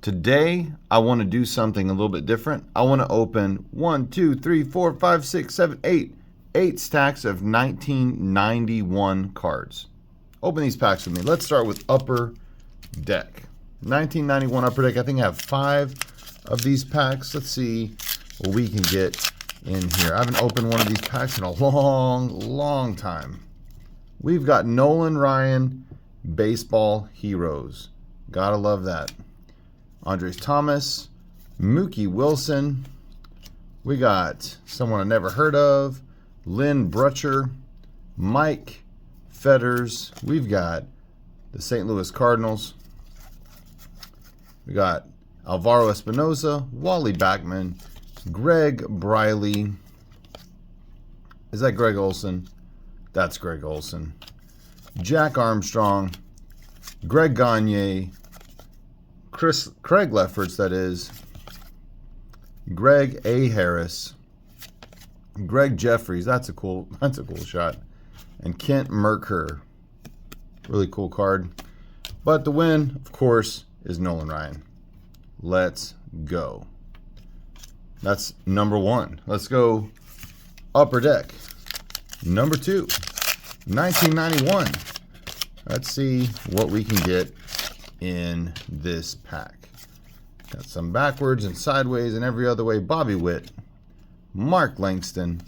Today, I want to do something a little bit different. I want to open 1, 2, 3, 4, 5, 6, 7, 8. 8 stacks of 1991 cards. Open these packs with me. Let's start with Upper Deck. 1991 Upper Deck. I think I have 5 of these packs. Let's see what we can get in here. I haven't opened one of these packs in a long time. We've got Nolan, Ryne, Baseball Heroes. Gotta love that. Andres Thomas, Mookie Wilson. We got someone I never heard of, Lynn Brutcher, Mike Fetters. We've got the St. Louis Cardinals. We got Alvaro Espinosa, Wally Backman, Greg Briley. Is that Greg Olson? That's Greg Olson. Jack Armstrong, Greg Gagne, Craig Lefferts, that is, Greg A. Harris, Greg Jeffries, that's a cool shot, and Kent Mercker. Really cool card. But the win, of course, is Nolan Ryan. Let's go. That's number 1. Let's go Upper Deck. Number 2, 1991. Let's see what we can get in this pack. Got some backwards and sideways and every other way. Bobby Witt, Mark Langston,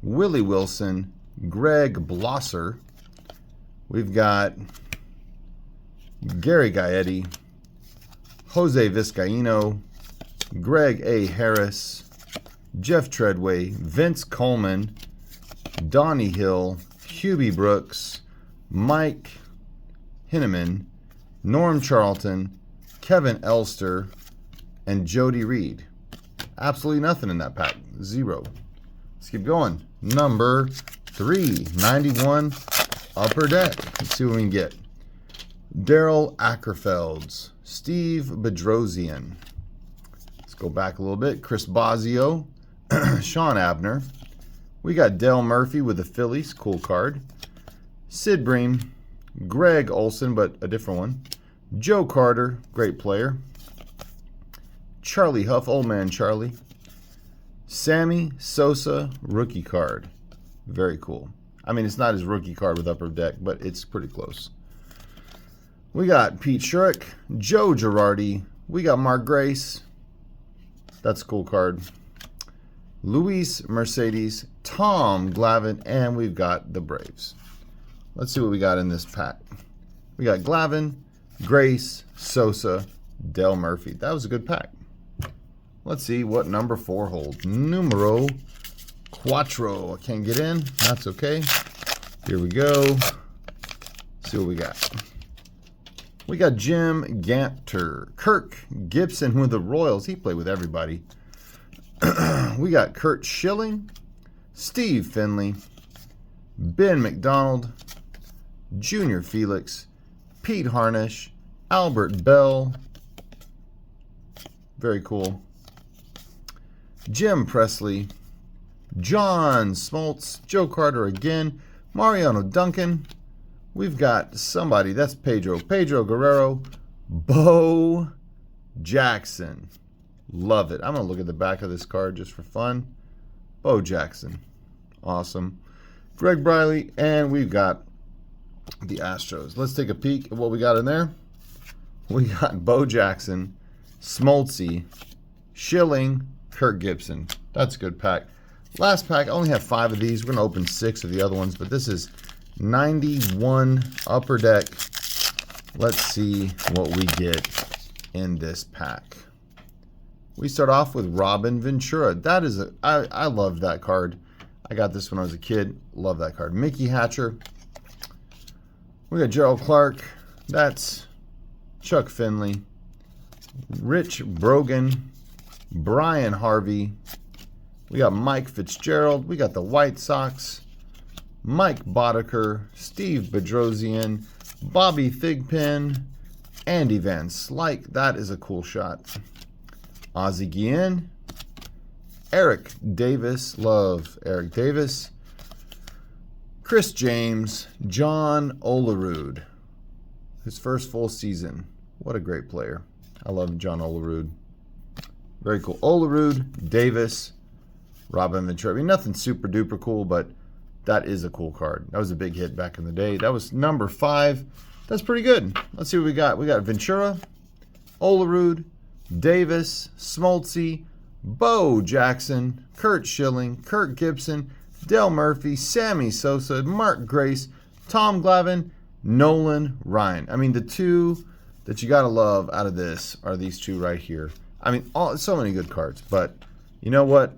Willie Wilson, Greg Blosser. We've got Gary Gaetti, Jose Vizcaino, Greg A. Harris, Jeff Treadway, Vince Coleman, Donnie Hill, Hubie Brooks, Mike Hinneman, Norm Charlton, Kevin Elster, and Jody Reed. Absolutely nothing in that pack. 0. Let's keep going. Number 3, 91 Upper Deck. Let's see what we can get. Daryl Ackerfelds, Steve Bedrosian. Let's go back a little bit. Chris Bosio, Sean Abner. We got Dale Murphy with the Phillies. Cool card. Sid Bream, Greg Olson, but a different one. Joe Carter, great player. Charlie Huff, old man Charlie. Sammy Sosa, rookie card. Very cool. I mean, it's not his rookie card with Upper Deck, but it's pretty close. We got Pete Shurik, Joe Girardi. We got Mark Grace. That's a cool card. Luis Mercedes, Tom Glavine, and we've got the Braves. Let's see what we got in this pack. We got Glavine, Grace, Sosa, Del Murphy. That was a good pack. Let's see what number 4 holds. Numero Cuatro. I can't get in. That's okay. Here we go. See what we got. We got Jim Ganter. Kirk Gibson with the Royals. He played with everybody. We got Kurt Schilling, Steve Finley, Ben McDonald, Junior Felix, Pete Harnish, Albert Bell. Very cool. Jim Presley, John Smoltz, Joe Carter again, Mariano Duncan. We've got somebody, that's Pedro Guerrero, Bo Jackson. Love it. I'm going to look at the back of this card just for fun. Bo Jackson. Awesome. Greg Briley, and we've got the Astros. Let's take a peek at what we got in there. We got Bo Jackson, Smoltzy, Schilling, Kirk Gibson. That's a good pack. Last pack, I only have 5 of these. We're going to open 6 of the other ones, but this is 91 Upper Deck. Let's see what we get in this pack. We start off with Robin Ventura. That is I love that card. I got this when I was a kid. Love that card. Mickey Hatcher. We got Gerald Clark. That's Chuck Finley. Rich Brogan. Brian Harvey. We got Mike Fitzgerald. We got the White Sox. Mike Boddicker. Steve Bedrosian. Bobby Thigpen. Andy Van Slyke. That is a cool shot. Ozzie Guillen, Eric Davis, love Eric Davis, Chris James, John Olerud, his first full season. What a great player. I love John Olerud. Very cool. Olerud, Davis, Robin Ventura. I mean, nothing super duper cool, but that is a cool card. That was a big hit back in the day. That was number 5. That's pretty good. Let's see what we got. We got Ventura, Olerud, Davis, Smoltz, Bo Jackson, Kurt Schilling, Kirk Gibson, Dale Murphy, Sammy Sosa, Mark Grace, Tom Glavine, Nolan, Ryne. I mean, the two that you got to love out of this are these two right here. I mean, so many good cards, but you know what?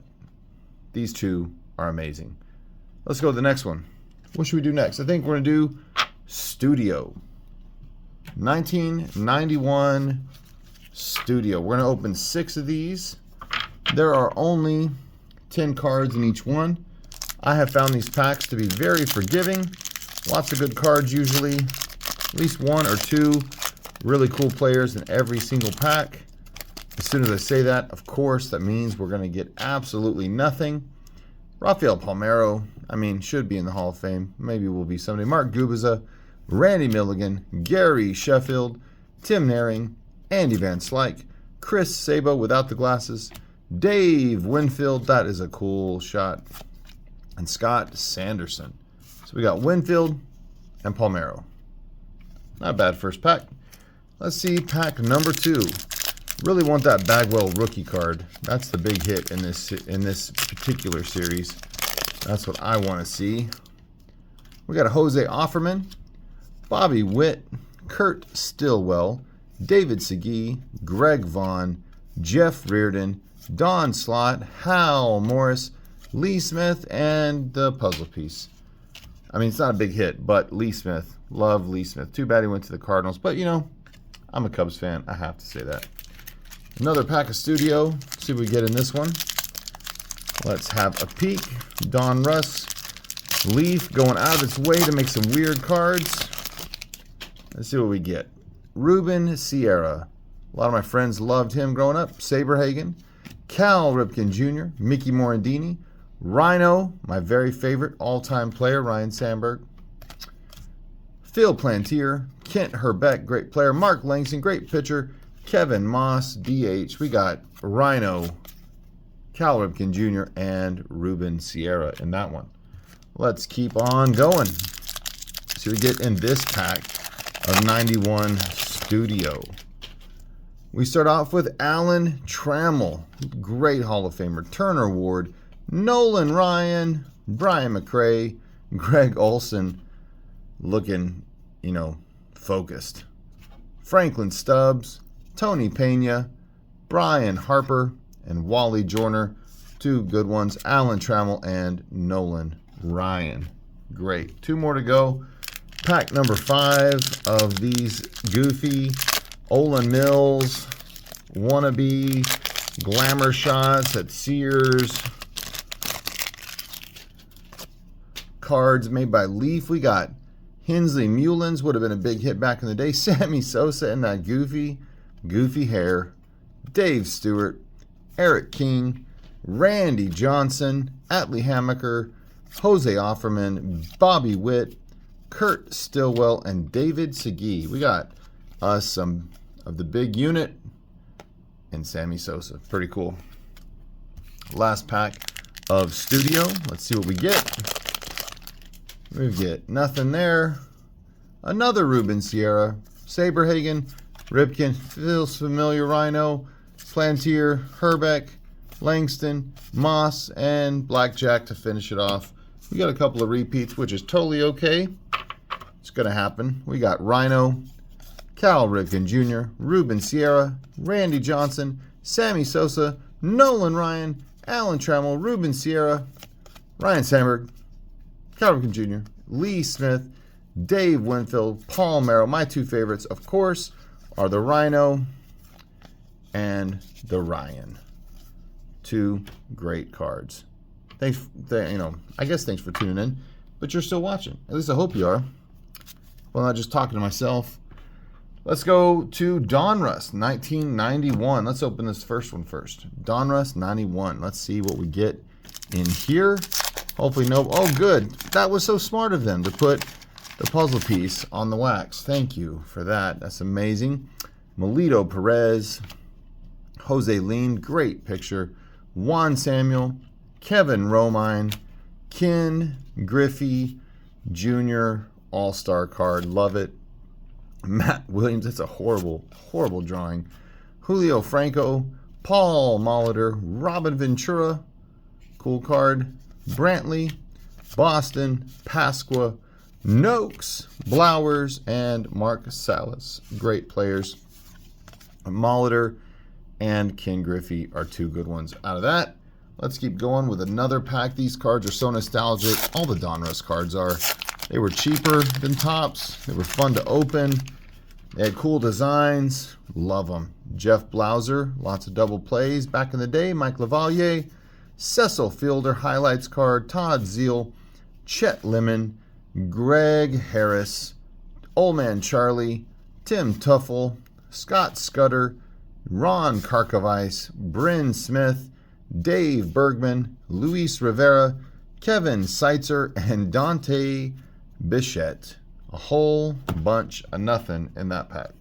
These two are amazing. Let's go to the next one. What should we do next? I think we're going to do Studio. 1991 Studio. We're going to open 6 of these. There are only 10 cards in each one. I have found these packs to be very forgiving. Lots of good cards usually. At least 1 or 2 really cool players in every single pack. As soon as I say that, of course, that means we're going to get absolutely nothing. Rafael Palmeiro, I mean, should be in the Hall of Fame. Maybe will be someday. Mark Gubiza, Randy Milligan, Gary Sheffield, Tim Naring, Andy Van Slyke, Chris Sabo without the glasses, Dave Winfield, that is a cool shot, and Scott Sanderson. So we got Winfield and Palmeiro. Not a bad first pack. Let's see pack number 2. Really want that Bagwell rookie card. That's the big hit in this particular series. That's what I want to see. We got a Jose Offerman, Bobby Witt, Kurt Stillwell, David Segui, Greg Vaughn, Jeff Reardon, Don Slott, Hal Morris, Lee Smith, and the puzzle piece. I mean, it's not a big hit, but Lee Smith. Love Lee Smith. Too bad he went to the Cardinals, but you know, I'm a Cubs fan. I have to say that. Another pack of Studio. Let's see what we get in this one. Let's have a peek. Donruss. Leaf going out of its way to make some weird cards. Let's see what we get. Ruben Sierra. A lot of my friends loved him growing up. Saberhagen. Cal Ripken Jr. Mickey Morandini. Rhino, my very favorite all-time player, Ryan Sanberg. Phil Plantier. Kent Herbeck, great player. Mark Langston, great pitcher. Kevin Moss, DH. We got Rhino, Cal Ripken Jr., and Ruben Sierra in that one. Let's keep on going. So we get in this pack of 91 Studio. We start off with Alan Trammell, great Hall of Famer. Turner Ward, Nolan Ryan, Brian McRae, Greg Olson, looking, you know, focused. Franklin Stubbs, Tony Pena, Brian Harper, and Wally Joyner. 2 good ones, Alan Trammell and Nolan Ryan. Great. 2 more to go. Pack number 5 of these goofy Olin Mills, wannabe, glamour shots at Sears. Cards made by Leaf. We got Hensley Mullins, would have been a big hit back in the day. Sammy Sosa and that goofy hair. Dave Stewart, Eric King, Randy Johnson, Atlee Hammaker, Jose Offerman, Bobby Witt, Kurt Stillwell, and David Segui. We got some of the big unit and Sammy Sosa. Pretty cool. Last pack of Studio. Let's see what we get. We get nothing there. Another Ruben Sierra, Saberhagen, Ripken, feels familiar, Rhino, Plantier, Herbeck, Langston, Moss, and Blackjack to finish it off. We got a couple of repeats, which is totally okay. It's going to happen. We got Rhino, Cal Ripken Jr., Ruben Sierra, Randy Johnson, Sammy Sosa, Nolan Ryan, Alan Trammell, Ruben Sierra, Ryan Sanberg, Cal Ripken Jr., Lee Smith, Dave Winfield, Paul Merrill. My 2 favorites, of course, are the Rhino and the Ryan. 2 great cards. Thanks, I guess thanks for tuning in, but you're still watching. At least I hope you are. Well, not just talking to myself. Let's go to Donruss, 1991. Let's open this first one first. Donruss 91. Let's see what we get in here. Hopefully no. Oh, good. That was so smart of them to put the puzzle piece on the wax. Thank you for that. That's amazing. Melito Perez, Jose Lean, great picture. Juan Samuel, Kevin Romine, Ken Griffey Jr. All-Star card. Love it. Matt Williams, that's a horrible, horrible drawing. Julio Franco, Paul Molitor, Robin Ventura, cool card. Brantley, Boston, Pasqua, Noakes, Blowers, and Mark Salas. Great players. Molitor and Ken Griffey are two good ones out of that. Let's keep going with another pack. These cards are so nostalgic. All the Donruss cards are. They were cheaper than Topps. They were fun to open. They had cool designs. Love them. Jeff Blauser, lots of double plays back in the day. Mike Lavalier, Cecil Fielder highlights card. Todd Zeal, Chet Lemon, Greg Harris, Old Man Charlie, Tim Tuffle, Scott Scudder, Ron Karkovice, Bryn Smith, Dave Bergman, Luis Rivera, Kevin Seitzer, and Dante Bichette. A whole bunch of nothing in that pack.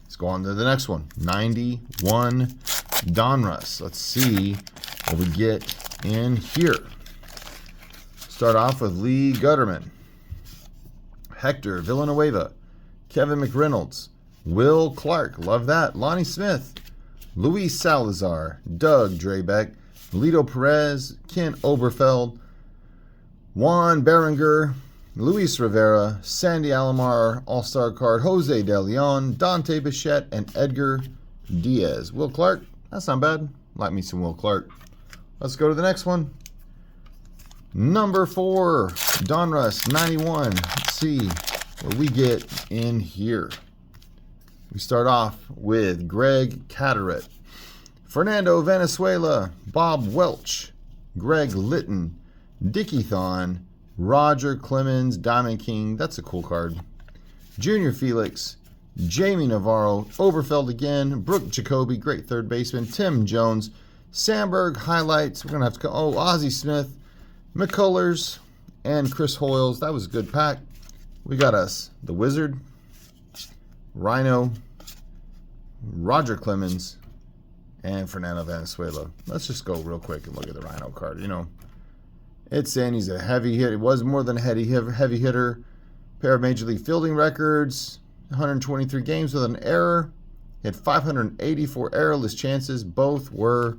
Let's go on to the next one. 91 Donruss. Let's see what we get in here. Start off with Lee Gutterman, Hector Villanueva, Kevin McReynolds, Will Clark, love that, Lonnie Smith, Luis Salazar, Doug Drabeck, Melito Perez, Ken Oberfeld, Juan Berenger, Luis Rivera, Sandy Alomar, All-Star card, Jose De Leon, Dante Bichette, and Edgar Diaz. Will Clark, that's not bad. Like me some Will Clark. Let's go to the next one. Number 4, Donruss 91. Let's see what we get in here. We start off with Greg Catterett, Fernando Venezuela, Bob Welch, Greg Litton, Dickie Thon, Roger Clemens, Diamond King, that's a cool card. Junior Felix, Jamie Navarro, Oberfeld again, Brooke Jacoby, great third baseman, Tim Jones, Sanberg highlights, we're going to have to go, Ozzie Smith, McCullers, and Chris Hoyles. That was a good pack. We got us the Wizard, Rhino, Roger Clemens, and Fernando Venezuela. Let's just go real quick and look at the Rhino card. You know, it's saying he's a heavy hit. It was more than a heavy hitter. Pair of Major League fielding records, 123 games with an error. He had 584 errorless chances. Both were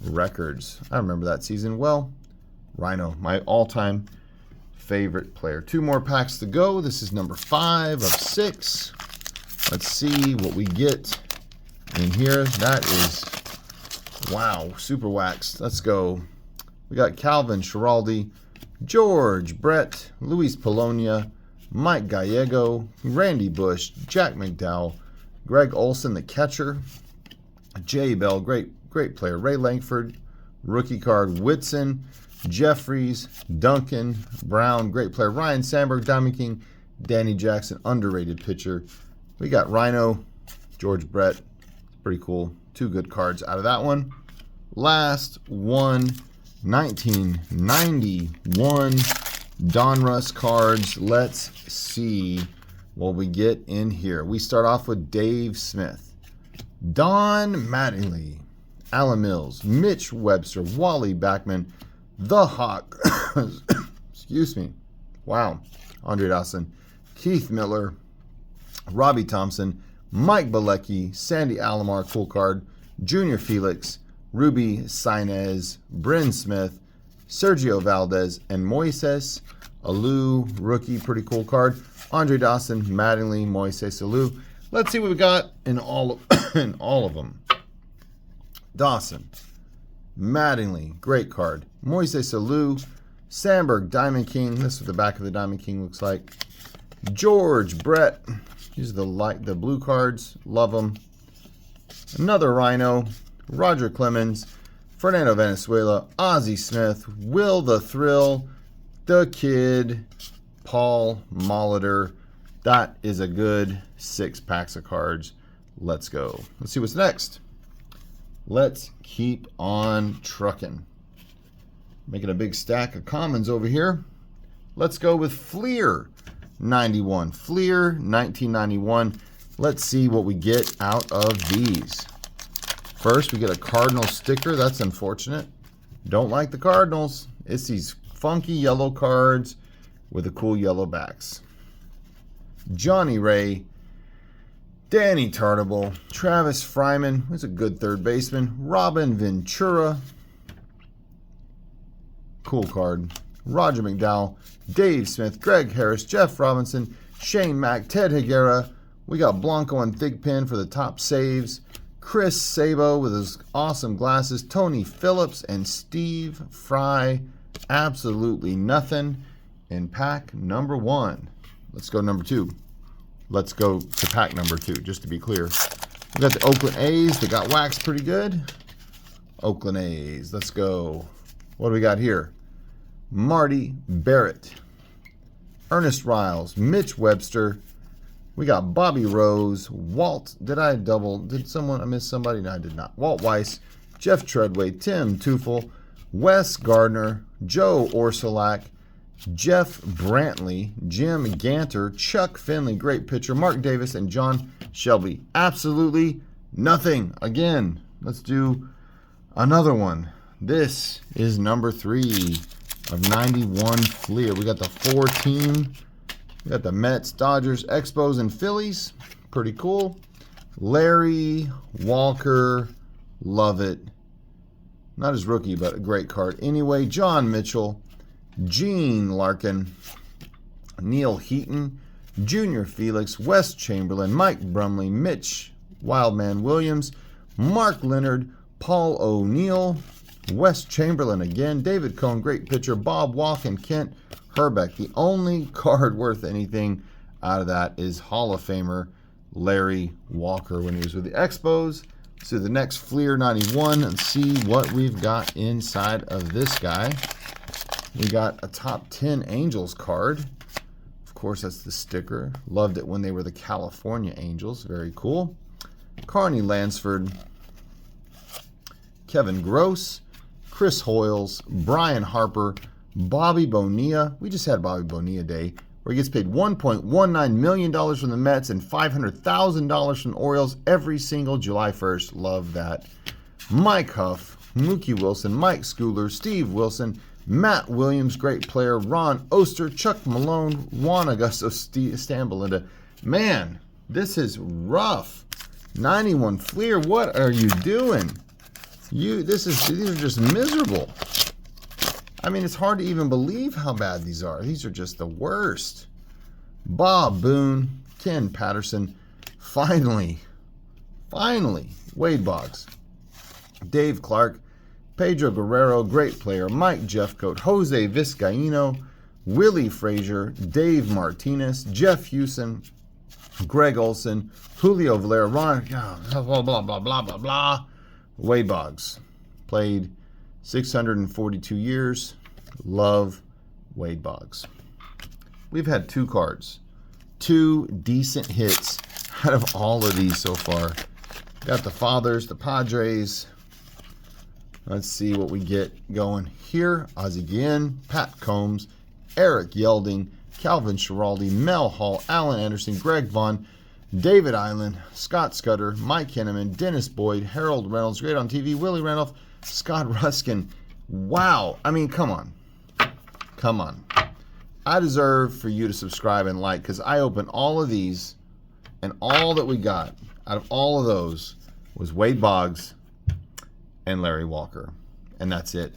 records. I remember that season well. Rhino, my all-time favorite player. 2 more packs to go. This is number 5 of 6. Let's see what we get in here. That is, wow, super waxed. Let's go. We got Calvin Schiraldi, George Brett, Luis Polonia, Mike Gallego, Randy Bush, Jack McDowell, Greg Olson, the catcher, Jay Bell, great player, Ray Langford, rookie card, Whitson, Jeffries, Duncan, Brown, great player, Ryan Sanberg, Diamond King, Danny Jackson, underrated pitcher. We got Rhino, George Brett, pretty cool. 2 good cards out of that one. Last one, 1991 Donruss cards. Let's see what we get in here. We start off with Dave Smith, Don Mattingly, Alan Mills, Mitch Webster, Wally Backman, The Hawk, excuse me, wow, Andre Dawson, Keith Miller, Robbie Thompson, Mike Bilecki, Sandy Alomar, cool card, Junior Felix, Ruby Sainez, Bryn Smith, Sergio Valdez, and Moises Alou, rookie, pretty cool card. Andre Dawson, Mattingly, Moises Alou. Let's see what we got in all of them. Dawson, Mattingly, great card. Moises Alou, Sanberg, Diamond King. This is what the back of the Diamond King looks like. George Brett. These are the blue cards. Love them. Another Rhino. Roger Clemens, Fernando Venezuela, Ozzie Smith, Will the Thrill, The Kid, Paul Molitor. That is a good 6 packs of cards. Let's go. Let's see what's next. Let's keep on trucking. Making a big stack of commons over here. Let's go with Fleer 91. Fleer 1991. Let's see what we get out of these. First, we get a Cardinal sticker. That's unfortunate. Don't like the Cardinals. It's these funky yellow cards with the cool yellow backs. Johnny Ray, Danny Tartable, Travis Fryman, who's a good third baseman, Robin Ventura, cool card, Roger McDowell, Dave Smith, Greg Harris, Jeff Robinson, Shane Mack, Ted Higuera. We got Blanco and Thigpen for the top saves, Chris Sabo with his awesome glasses, Tony Phillips and Steve Fry. Absolutely nothing in pack number 1. Let's go number 2. Let's go to pack number 2, just to be clear. We got the Oakland A's. They got waxed pretty good. Oakland A's. Let's go. What do we got here? Marty Barrett, Ernest Riles, Mitch Webster. We got Bobby Rose, Walt. Did I miss somebody? No, I did not. Walt Weiss, Jeff Treadway, Tim Teufel, Wes Gardner, Joe Orsolak, Jeff Brantley, Jim Ganter, Chuck Finley, great pitcher, Mark Davis, and John Shelby. Absolutely nothing. Again, let's do another one. This is number 3 of 91 Fleer. We got the 4 team. We got the Mets, Dodgers, Expos, and Phillies. Pretty cool. Larry Walker, love it. Not his rookie, but a great card. Anyway, John Mitchell, Gene Larkin, Neil Heaton, Junior Felix, Wes Chamberlain, Mike Brumley, Mitch Wildman Williams, Mark Leonard, Paul O'Neill, Wes Chamberlain again, David Cohn, great pitcher, Bob Walk, and Kent Herbeck. The only card worth anything out of that is Hall of Famer Larry Walker when he was with the Expos. So the next Fleer 91 and see what we've got inside of this guy. We got a top 10 Angels card. Of course, that's the sticker. Loved it when they were the California Angels. Very cool. Carney Lansford, Kevin Gross, Chris Hoyles, Brian Harper, Bobby Bonilla. We just had Bobby Bonilla Day, where he gets paid $1.19 million from the Mets and $500,000 from the Orioles every single July 1st. Love that. Mike Huff, Mookie Wilson, Mike Schooler, Steve Wilson, Matt Williams, great player, Ron Oster, Chuck Malone, Juan Augusto Stambelinda. Man, this is rough. 91 Fleer, what are you doing? These are just miserable. I mean, it's hard to even believe how bad these are. These are just the worst. Bob Boone, Ken Patterson, finally, Wade Boggs, Dave Clark, Pedro Guerrero, great player, Mike Jeffcoat, Jose Vizcaíno, Willie Frazier, Dave Martinez, Jeff Hewson, Greg Olson, Julio Valera, Ron, blah, blah, blah, blah, blah, blah. Wade Boggs, played 642 years. Love Wade Boggs. We've had 2 cards. 2 decent hits out of all of these so far. Got the Fathers, the Padres. Let's see what we get going here. Ozzie Guillen, Pat Combs, Eric Yelding, Calvin Schiraldi, Mel Hall, Alan Anderson, Greg Vaughn, David Island, Scott Scudder, Mike Henneman, Dennis Boyd, Harold Reynolds, great on TV, Willie Randolph, Scott Ruskin. Wow. I mean, come on. Come on. I deserve for you to subscribe and like, because I opened all of these, and all that we got out of all of those was Wade Boggs and Larry Walker. And that's it.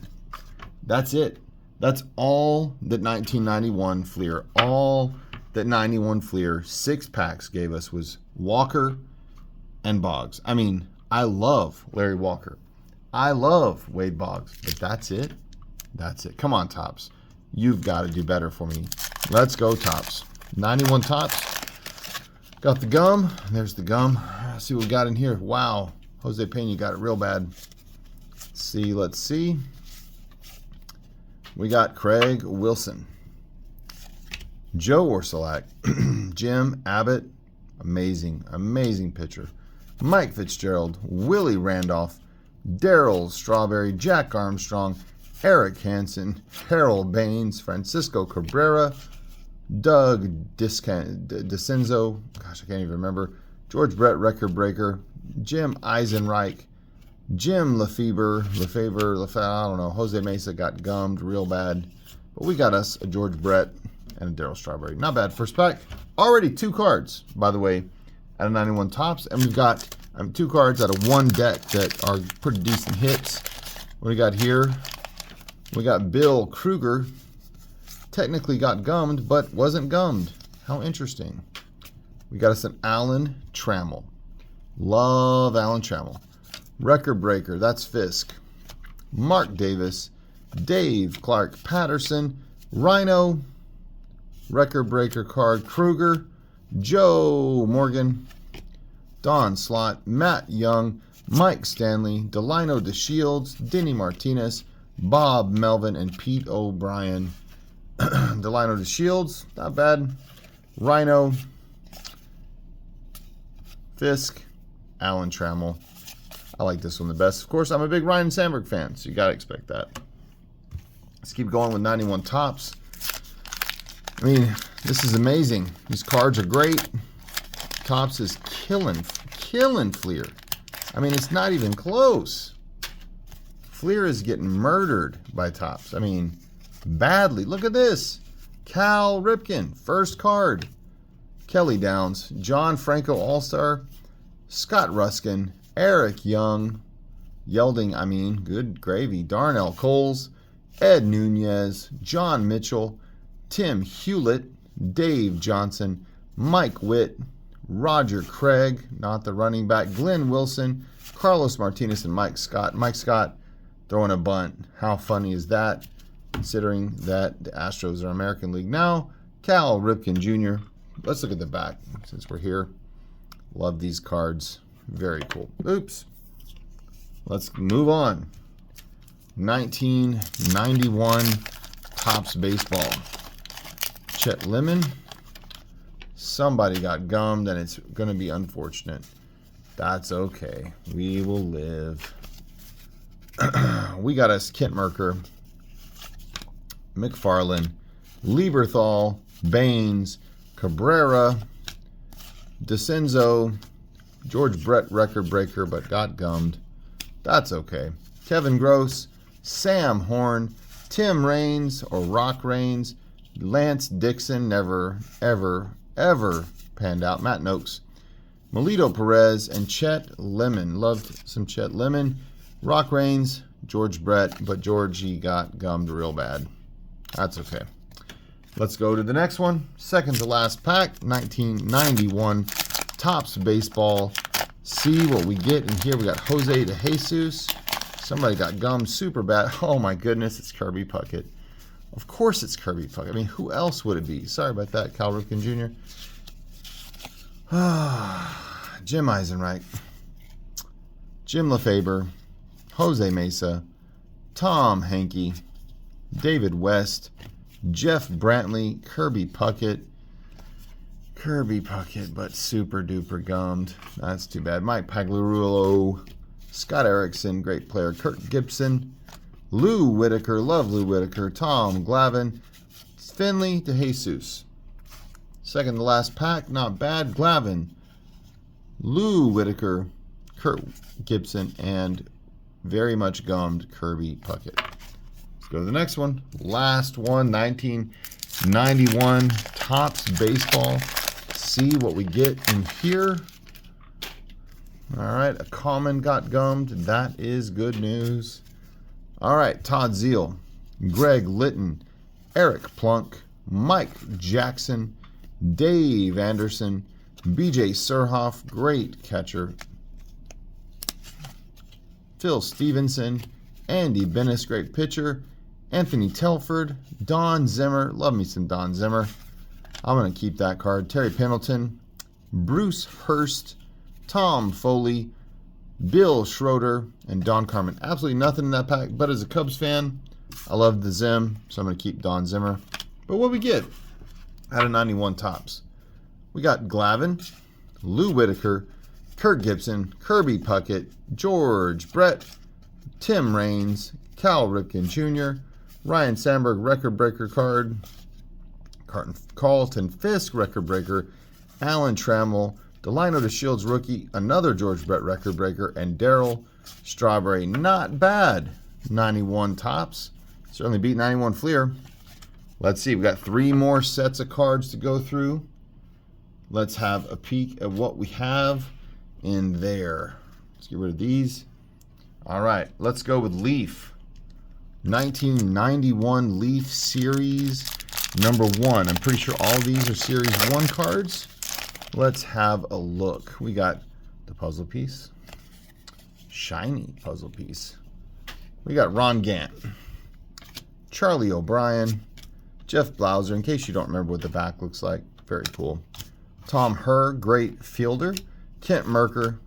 That's it. That's all that 1991 Fleer, all that 91 Fleer 6 packs gave us was Walker and Boggs. I mean, I love Larry Walker. I love Wade Boggs, but that's it. That's it. Come on, Topps. You've got to do better for me. Let's go, Topps. 91 Topps. Got the gum. There's the gum. Let's see what we got in here. Wow. Jose Pena got it real bad. Let's see. We got Craig Wilson, Joe Orsolak, Jim Abbott, amazing pitcher, Mike Fitzgerald, Willie Randolph, Darryl Strawberry, Jack Armstrong, Eric Hansen, Harold Baines, Francisco Cabrera, Doug DeCenzo, gosh, I can't even remember, George Brett, record breaker. Jim Eisenreich. Jim Lefebvre, I don't know. Jose Mesa got gummed real bad. But we got us a George Brett and a Darryl Strawberry. Not bad. First pack. Already 2 cards, by the way, out of 91 tops. And we've got 2 cards out of 1 deck that are pretty decent hits. What we got here? We got Bill Kruger. Technically got gummed, but wasn't gummed. How interesting. We got us an Alan Trammell. Love Alan Trammell. Record breaker, that's Fisk. Mark Davis. Dave Clark Patterson. Rhino. Record breaker card, Kruger. Joe Morgan. Don Slott. Matt Young. Mike Stanley. Delino DeShields. Denny Martinez. Bob Melvin and Pete O'Brien. Delino DeShields, not bad. Rhino. Fisk. Alan Trammell. I like this one the best. Of course, I'm a big Ryne and Sanberg fan, so you got to expect that. Let's keep going with 91 tops. I mean, this is amazing. These cards are great. Tops is killing Fleer. I mean, it's not even close. Fleer is getting murdered by Tops. I mean, badly. Look at this. Cal Ripken, first card. Kelly Downs, John Franco All-Star, Scott Ruskin, Eric Young, good gravy, Darnell Coles, Ed Nunez, John Mitchell, Tim Hewlett, Dave Johnson, Mike Witt, Roger Craig, not the running back, Glenn Wilson, Carlos Martinez, and Mike Scott. Mike Scott throwing a bunt. How funny is that, considering that the Astros are American League now? Cal Ripken Jr. Let's look at the back since we're here. Love these cards. Very cool. Oops. Let's move on. 1991 Topps Baseball. Chet Lemon. Somebody got gummed, and it's going to be unfortunate. That's okay. We will live. We got us Kent Merker, McFarland, Lieberthal, Baines, Cabrera, DeCenzo, George Brett, record breaker, but got gummed. That's okay. Kevin Gross, Sam Horn, Tim Raines, or Rock Raines, Lance Dixon, never, ever, ever panned out. Matt Noakes, Melito Perez, and Chet Lemon. Loved some Chet Lemon. Rock Raines, George Brett, but Georgie got gummed real bad. That's okay. Let's go to the next one. Second to last pack, 1991 Topps Baseball. See what we get in here. We got Jose de Jesus. Somebody got gummed super bad. Oh my goodness, it's Kirby Puckett. Of course it's Kirby Puckett. I mean, who else would it be? Sorry about that, Cal Ripken Jr. Jim Eisenreich. Jim Lefebvre. Jose Mesa. Tom Hankey. David West. Jeff Brantley, Kirby Puckett, but super duper gummed. That's too bad. Mike Pagliarulo, Scott Erickson, great player. Kirk Gibson, Lou Whitaker, love Lou Whitaker. Tom Glavine, Finley de Jesus. Second to last pack, not bad. Glavine, Lou Whitaker, Kirk Gibson, and very much gummed Kirby Puckett. Go to the next one. Last one, 1991 Topps Baseball. See what we get in here. All right, a common got gummed. That is good news. All right, Todd Zeal, Greg Litton, Eric Plunk, Mike Jackson, Dave Anderson, BJ Surhoff, great catcher, Phil Stevenson, Andy Bennis, great pitcher, Anthony Telford, Don Zimmer, love me some Don Zimmer. I'm going to keep that card. Terry Pendleton, Bruce Hurst, Tom Foley, Bill Schroeder, and Don Carmen. Absolutely nothing in that pack, but as a Cubs fan, I love the Zim, so I'm going to keep Don Zimmer. But what we get out of 91 Topps? We got Glavine, Lou Whitaker, Kirk Gibson, Kirby Puckett, George Brett, Tim Raines, Cal Ripken Jr., Ryne Sanberg, record breaker card, Carlton Fisk, record breaker, Alan Trammell, Delino to Shields rookie, another George Brett record breaker, and Daryl Strawberry. Not bad. 91 tops. Certainly beat 91 Fleer. Let's see. We got 3 more sets of cards to go through. Let's have a peek at what we have in there. Let's get rid of these. All right. Let's go with Leaf. 1991 Leaf Series number 1. I'm pretty sure all these are Series 1 cards. Let's have a look. We got the puzzle piece. Shiny puzzle piece. We got Ron Gant. Charlie O'Brien. Jeff Blauser, in case you don't remember what the back looks like. Very cool. Tom Herr, great fielder. Kent Merker.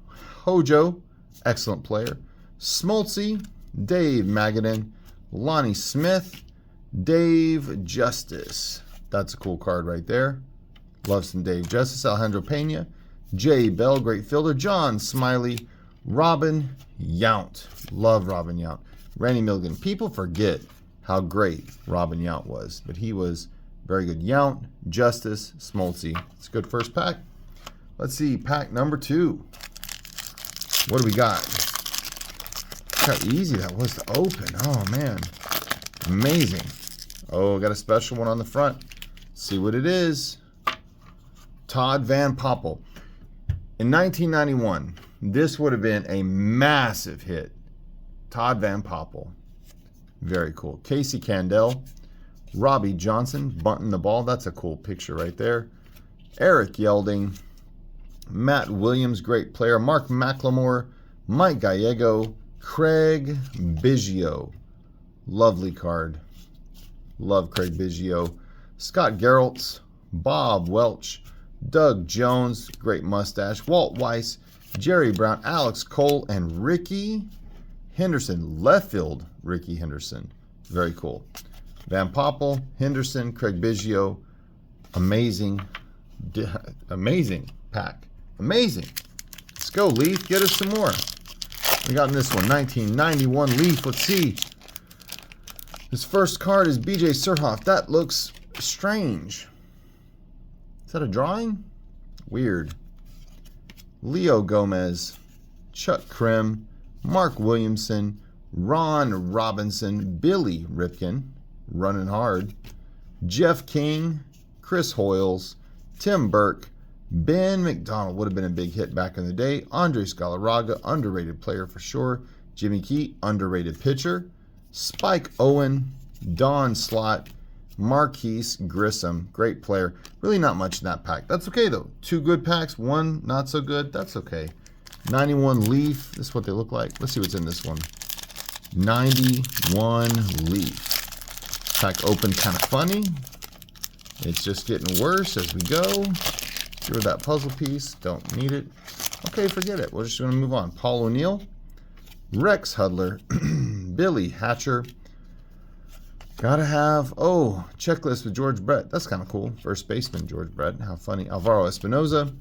Hojo, excellent player. Smoltz, Dave Magadan. Lonnie Smith. Dave Justice. That's a cool card right there. Love some Dave Justice. Alejandro Pena. Jay Bell, great fielder. John Smiley. Robin Yount. Love Robin Yount. Randy Milligan. People forget how great Robin Yount was, but he was very good. Yount, Justice, Smoltz. It's a good first pack. Let's see, pack number 2. What do we got? Look how easy that was to open. Oh, man. Amazing. Oh, got a special one on the front. See what it is. Todd Van Poppel. In 1991, this would have been a massive hit. Todd Van Poppel. Very cool. Casey Candell. Robbie Johnson bunting the ball. That's a cool picture right there. Eric Yelding. Matt Williams, great player. Mark McLemore. Mike Gallego. Craig Biggio. Lovely card. Love Craig Biggio. Scott Geraltz. Bob Welch. Doug Jones. Great mustache. Walt Weiss. Jerry Brown. Alex Cole. And Rickey Henderson. Left field Rickey Henderson. Very cool. Van Poppel. Henderson. Craig Biggio. Amazing. Amazing pack. Amazing. Let's go, Leaf. Get us some more. We got in this one. 1991 Leaf. Let's see. This first card is BJ Surhoff. That looks strange. Is that a drawing? Weird. Leo Gomez. Chuck Krim. Mark Williamson. Ron Robinson. Billy Ripken. Running hard. Jeff King. Chris Hoyles. Tim Burke. Ben McDonald would have been a big hit back in the day. Andres Galarraga, underrated player for sure. Jimmy Key, underrated pitcher. Spike Owen, Don Slott, Marquise Grissom, great player. Really not much in that pack. That's okay though. 2 good packs, 1 not so good. That's okay. 91 Leaf. This is what they look like. Let's see what's in this one. 91 Leaf. Pack open kind of funny. It's just getting worse as we go. Get rid of that puzzle piece. Don't need it. Okay, forget it. We're just going to move on. Paul O'Neill. Rex Hudler. Billy Hatcher. Gotta have, checklist with George Brett. That's kind of cool. First baseman, George Brett. How funny. Alvaro Espinoza.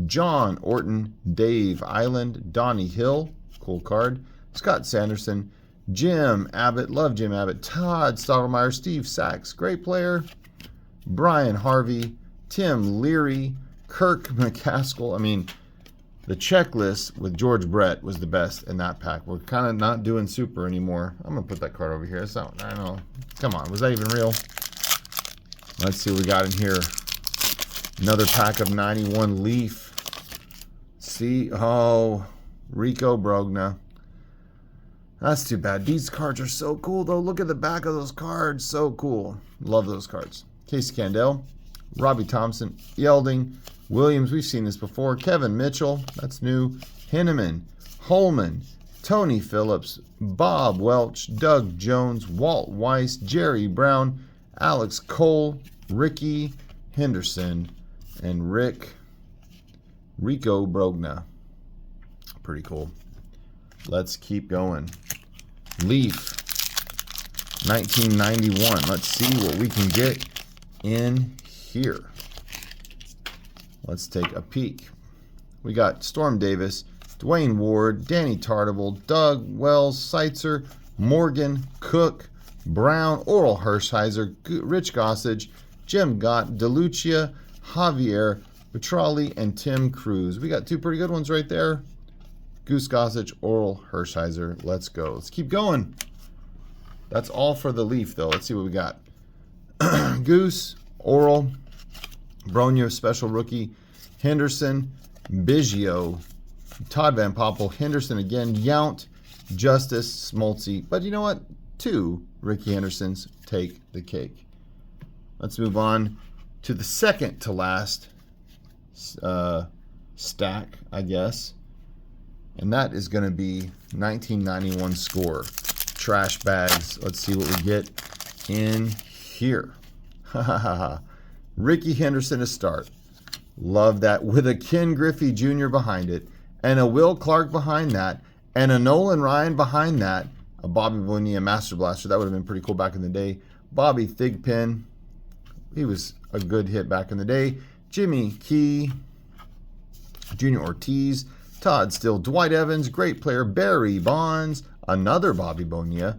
John Orton. Dave Island. Donnie Hill. Cool card. Scott Sanderson. Jim Abbott. Love Jim Abbott. Todd Stottlemyre. Steve Sachs. Great player. Brian Harvey. Tim Leary. Kirk McCaskill. I mean, the checklist with George Brett was the best in that pack. We're kind of not doing super anymore. I'm going to put that card over here. It's not, I don't know. Come on. Was that even real? Let's see what we got in here. Another pack of 91 Leaf. See? Oh, Rico Brogna. That's too bad. These cards are so cool, though. Look at the back of those cards. So cool. Love those cards. Casey Candell. Robbie Thompson. Yelding. Williams, we've seen this before. Kevin Mitchell, that's new. Henneman, Holman, Tony Phillips, Bob Welch, Doug Jones, Walt Weiss, Jerry Brown, Alex Cole, Rickey Henderson, and Rico Brogna. Pretty cool. Let's keep going. Leaf, 1991. Let's see what we can get in here. Let's take a peek. We got Storm Davis, Dwayne Ward, Danny Tartabull, Doug Wells, Seitzer, Morgan, Cook, Brown, Orel Hershiser, Rich Gossage, Jim Gott, DeLucia, Javier, Petrali, and Tim Cruz. We got two pretty good ones right there. Goose, Gossage, Orel, Hereshiser. Let's go. Let's keep going. That's all for the Leaf, though. Let's see what we got. Goose, Orel, Bronya, special rookie, Henderson, Biggio, Todd Van Poppel, Henderson again, Yount, Justice, Smoltz. But you know what? 2 Rickey Hendersons take the cake. Let's move on to the second to last stack, I guess. And that is going to be 1991 score. Trash bags. Let's see what we get in here. Rickey Henderson to start. Love that. With a Ken Griffey Jr. behind it. And a Will Clark behind that. And a Nolan Ryan behind that. A Bobby Bonilla Master Blaster. That would have been pretty cool back in the day. Bobby Thigpen. He was a good hit back in the day. Jimmy Key. Junior Ortiz. Todd Still. Dwight Evans. Great player. Barry Bonds. Another Bobby Bonilla.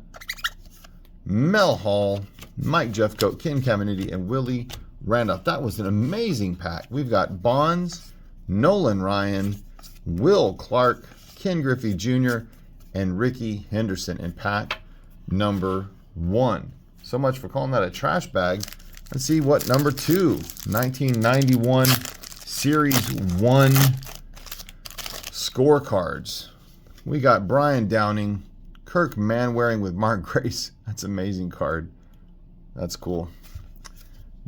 Mel Hall. Mike Jeffcoat. Ken Caminiti. And Willie Randolph. That was an amazing pack. We've got Bonds. Nolan Ryan. Will Clark. Ken Griffey Jr. and Rickey Henderson in pack number 1. So much for calling that a trash bag. Let's see what number 2, 1991 Series 1 scorecards. We got Brian Downing, Kirk Manwaring with Mark Grace. That's an amazing card. That's cool.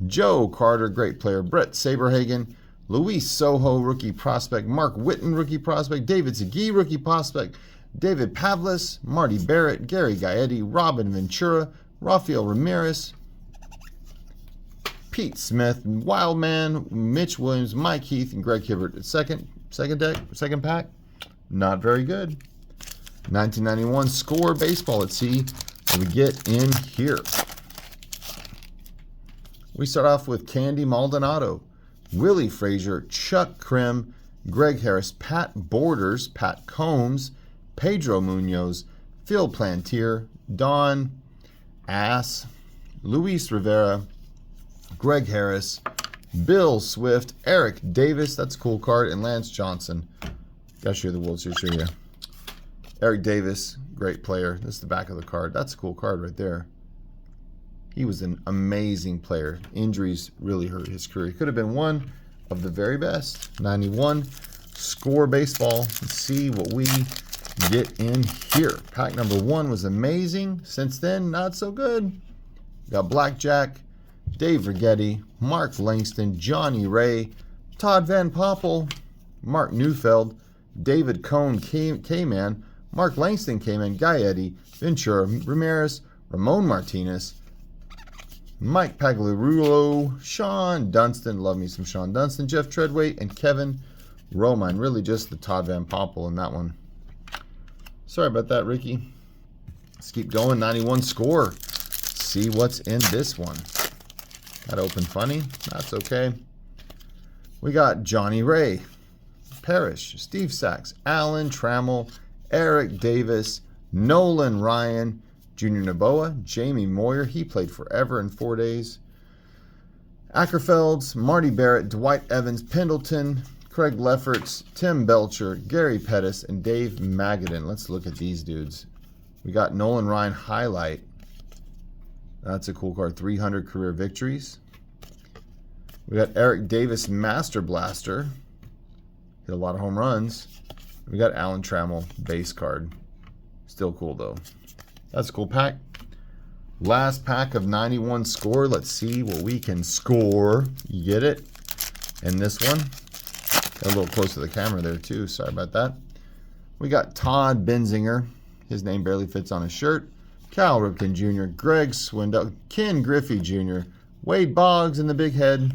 Joe Carter, great player. Brett Saberhagen, Luis Soho, rookie prospect. Mark Whitten, rookie prospect. David Segui, rookie prospect. David Pavlis, Marty Barrett, Gary Gaetti, Robin Ventura, Rafael Ramirez, Pete Smith, Wildman, Mitch Williams, Mike Heath, and Greg Hibbert. Second pack, not very good. 1991 score baseball. Let's see what we get in here. We start off with Candy Maldonado, Willie Frazier, Chuck Krim, Greg Harris, Pat Borders, Pat Combs, Pedro Munoz, Phil Plantier, Don Ass, Luis Rivera, Greg Harris, Bill Swift, Eric Davis, that's a cool card, and Lance Johnson. Gotta show you the World Series here. Eric Davis, great player. This is the back of the card. That's a cool card right there. He was an amazing player. Injuries really hurt his career. He could have been one of the very best. 91 score baseball. Let's see what we get in here. Pack number 1 was amazing. Since then, not so good. Got Blackjack, Dave Righetti, Mark Langston, Johnny Ray, Todd Van Poppel, Mark Neufeld, David Cohn, K-Man, Mark Langston, K-Man, Gaetti, Ventura, Ramirez, Ramon Martinez, Mike Pagliarulo, Sean Dunston, love me some Sean Dunston, Jeff Treadway, and Kevin Romine. Really just the Todd Van Poppel in that one. Sorry about that, Ricky. Let's keep going. 91 score. Let's see what's in this one. That opened funny. That's okay. We got Johnny Ray, Parrish, Steve Sachs, Alan Trammell, Eric Davis, Nolan Ryan, Junior Noboa, Jamie Moyer. He played forever in 4 days. Ackerfelds, Marty Barrett, Dwight Evans, Pendleton, Craig Lefferts, Tim Belcher, Gary Pettis, and Dave Magadan. Let's look at these dudes. We got Nolan Ryan highlight. That's a cool card. 300 career victories. We got Eric Davis Master Blaster. Hit a lot of home runs. We got Alan Trammell base card. Still cool though. That's a cool pack. Last pack of 91 score. Let's see what we can score. You get it? And this one. Got a little close to the camera there too. Sorry about that. We got Todd Benzinger. His name barely fits on his shirt. Cal Ripken Jr., Greg Swindell, Ken Griffey Jr., Wade Boggs in the big head,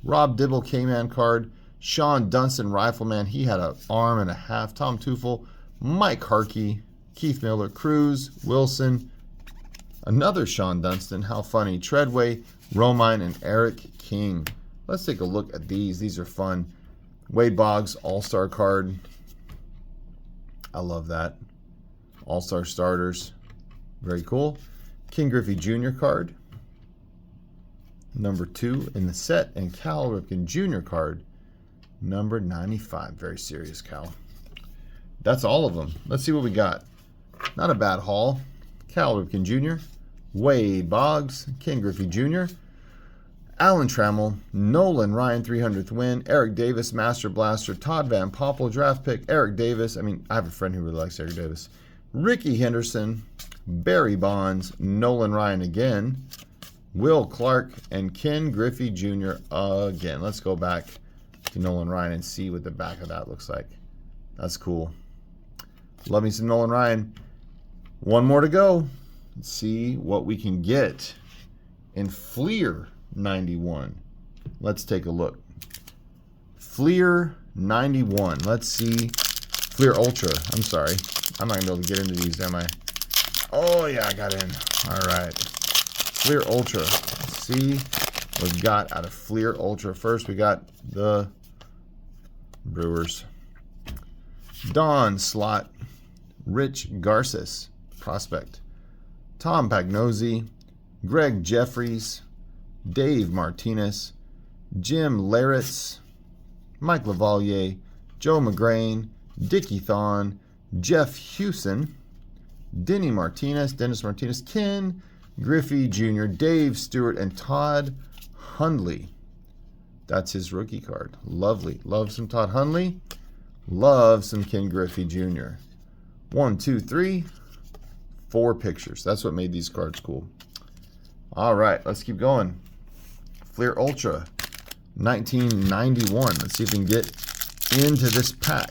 Rob Dibble K-Man card, Sean Dunston Rifleman, he had an arm and a half, Tom Teufel, Mike Harkey, Keith Miller, Cruz, Wilson, another Sean Dunston, how funny, Treadway, Romine, and Eric King. Let's take a look at these. These are fun. Wade Boggs, All-Star card. I love that. All-Star starters. Very cool. King Griffey Jr. card. Number 2 in the set. And Cal Ripken Jr. card. Number 95. Very serious, Cal. That's all of them. Let's see what we got. Not a bad haul. Cal Ripken Jr., Wade Boggs, Ken Griffey Jr., Alan Trammell, Nolan Ryne 300th win, Eric Davis Master Blaster, Todd Van Poppel draft pick, Eric Davis. I have a friend who really likes Eric Davis. Rickey Henderson, Barry Bonds, Nolan Ryne again, Will Clark, and Ken Griffey Jr. again. Let's go back to Nolan Ryne and see what the back of that looks like. That's cool. Love me some Nolan Ryne. One more to go. Let's see what we can get in Fleer 91. Let's take a look. Fleer 91. Let's see. Fleer Ultra. I'm sorry. I'm not going to be able to get into these, am I? Oh, yeah, I got in. All right. Fleer Ultra. Let's see what we've got out of Fleer Ultra. First, we got the Brewers. Don Slot. Rich Garces. Prospect. Tom Pagnozzi. Greg Jeffries. Dave Martinez, Jim Larritz, Mike Lavalier, Joe McGrain, Dickie Thon, Jeff Hewson, Dennis Martinez, Ken Griffey Jr., Dave Stewart, and Todd Hundley. That's his rookie card. Lovely. Love some Todd Hundley. Love some Ken Griffey Jr. 1, 2, 3, 4 pictures. That's what made these cards cool. All right, let's keep going. Fleer Ultra, 1991. Let's see if we can get into this pack.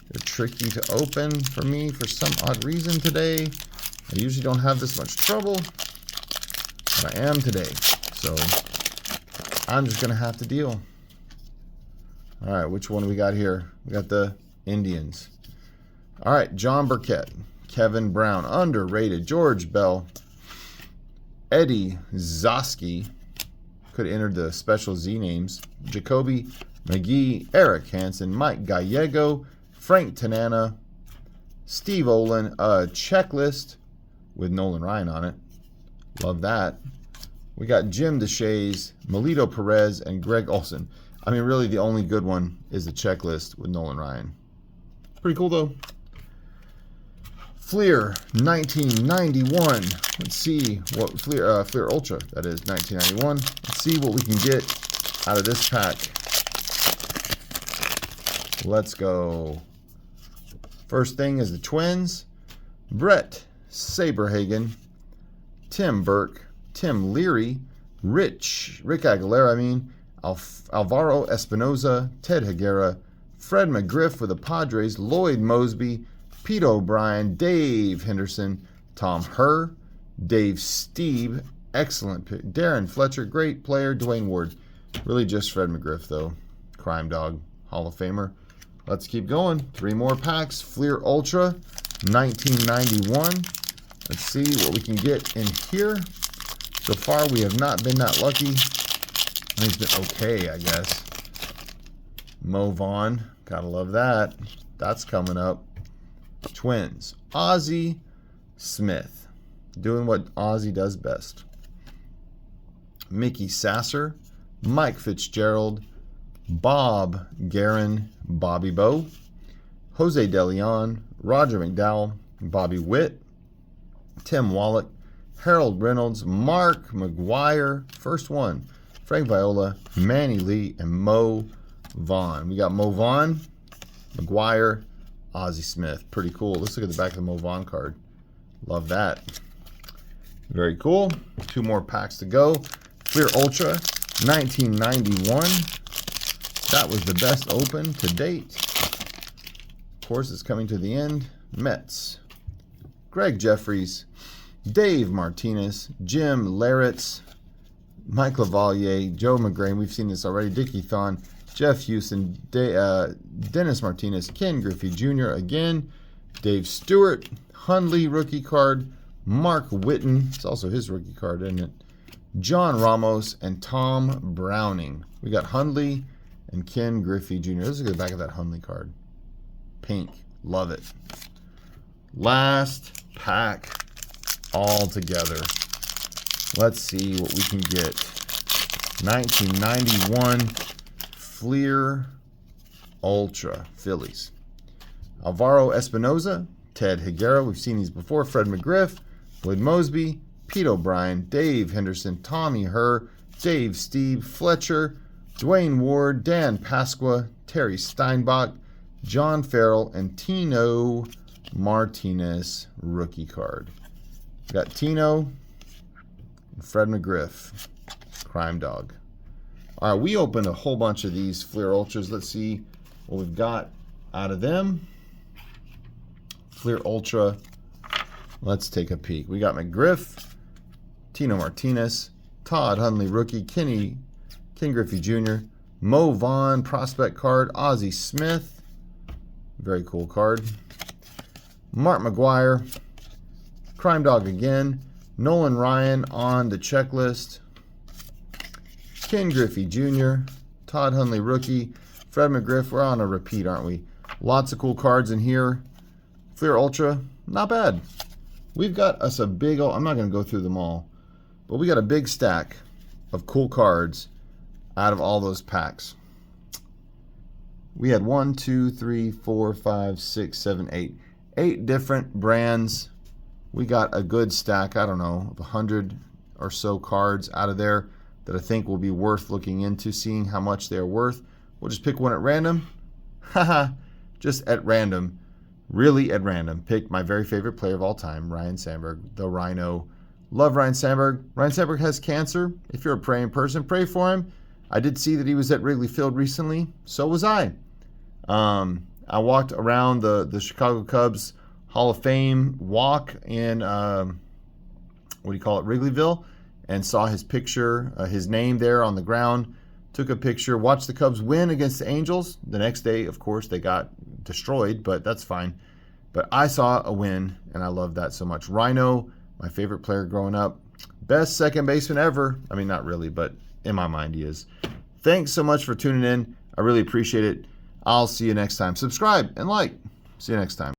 They're tricky to open for me for some odd reason today. I usually don't have this much trouble, but I am today. So I'm just going to have to deal. All right, which one we got here? We got the Indians. All right, John Burkett, Kevin Brown, underrated, George Bell, Eddie Zosky, could have entered the special Z names, Jacoby McGee, Eric Hansen, Mike Gallego, Frank Tanana, Steve Olin, a checklist with Nolan Ryne on it. Love that. We got Jim DeShays, Melito Perez, and Greg Olson. Really, the only good one is the checklist with Nolan Ryne. Pretty cool, though. Fleer 1991. Let's see what Fleer Ultra, that is 1991. Let's see what we can get out of this pack. Let's go. First thing is the Twins. Brett Saberhagen, Tim Burke, Tim Leary, Rick Aguilera, Alvaro Espinoza, Ted Higuera, Fred McGriff with the Padres, Lloyd Mosby, Pete O'Brien, Dave Henderson, Tom Herr, Dave Steeb, excellent pick, Darren Fletcher, great player, Dwayne Ward. Really just Fred McGriff, though. Crime Dog, Hall of Famer. Let's keep going. 3 more packs. Fleer Ultra, 1991. Let's see what we can get in here. So far, we have not been that lucky. It's been okay, I guess. Vaughn, gotta love that. That's coming up. Twins, Ozzie Smith, doing what Ozzie does best. Mickey Sasser, Mike Fitzgerald, Bob Guerin, Bobby Bowe, Jose De Leon, Roger McDowell, Bobby Witt, Tim Wallach, Harold Reynolds, Mark McGwire, first one, Frank Viola, Manny Lee, and Mo Vaughn. We got Mo Vaughn, McGwire, Ozzie Smith. Pretty cool. Let's look at the back of the Mo Vaughn card. Love that. Very cool. 2 more packs to go. Fleer Ultra, 1991. That was the best open to date. Of course, it's coming to the end. Mets. Greg Jeffries, Dave Martinez, Jim Larritz, Mike Lavalier, Joe McGrain. We've seen this already. Dickie Thon, Jeff Hewson, Dennis Martinez, Ken Griffey Jr. again, Dave Stewart, Hundley rookie card, Mark Whitten. It's also his rookie card, isn't it? John Ramos and Tom Browning. We got Hundley and Ken Griffey Jr. Let's look at the back of that Hundley card. Pink. Love it. Last pack all together. Let's see what we can get. 1991 Fleer Ultra Phillies. Alvaro Espinoza, Ted Higuera, we've seen these before. Fred McGriff, Wood Mosby, Pete O'Brien, Dave Henderson, Tommy Herr, Dave Steve, Fletcher, Dwayne Ward, Dan Pasqua, Terry Steinbach, John Farrell, and Tino Martinez rookie card. We got Tino and Fred McGriff, Crime Dog. All right, we opened a whole bunch of these Fleer Ultras. Let's see what we've got out of them. Fleer Ultra. Let's take a peek. We got McGriff, Tino Martinez, Todd Hundley rookie, Ken Griffey Jr., Mo Vaughn prospect card, Ozzie Smith, very cool card, Mark McGwire, Crime Dog again, Nolan Ryan on the checklist, Ken Griffey Jr., Todd Hundley rookie, Fred McGriff. We're on a repeat, aren't we? Lots of cool cards in here. Fleer Ultra, not bad. We've got us a big old, I'm not going to go through them all, but we got a big stack of cool cards out of all those packs. We had 1, 2, 3, 4, 5, 6, 7, 8. 8 different brands. We got a good stack, I don't know, of 100 or so cards out of there that I think will be worth looking into, seeing how much they're worth. We'll just pick one at random. Haha, just at random. Really at random. Pick my very favorite player of all time, Ryne Sanberg, the Rhino. Love Ryne Sanberg. Ryne Sanberg has cancer. If you're a praying person, pray for him. I did see that he was at Wrigley Field recently. So was I. I walked around the Chicago Cubs Hall of Fame walk in, Wrigleyville, and saw his picture, his name there on the ground. Took a picture, watched the Cubs win against the Angels. The next day, of course, they got destroyed, but that's fine. But I saw a win, and I love that so much. Rhino, my favorite player growing up. Best second baseman ever. I mean, not really, but in my mind he is. Thanks so much for tuning in. I really appreciate it. I'll see you next time. Subscribe and like. See you next time.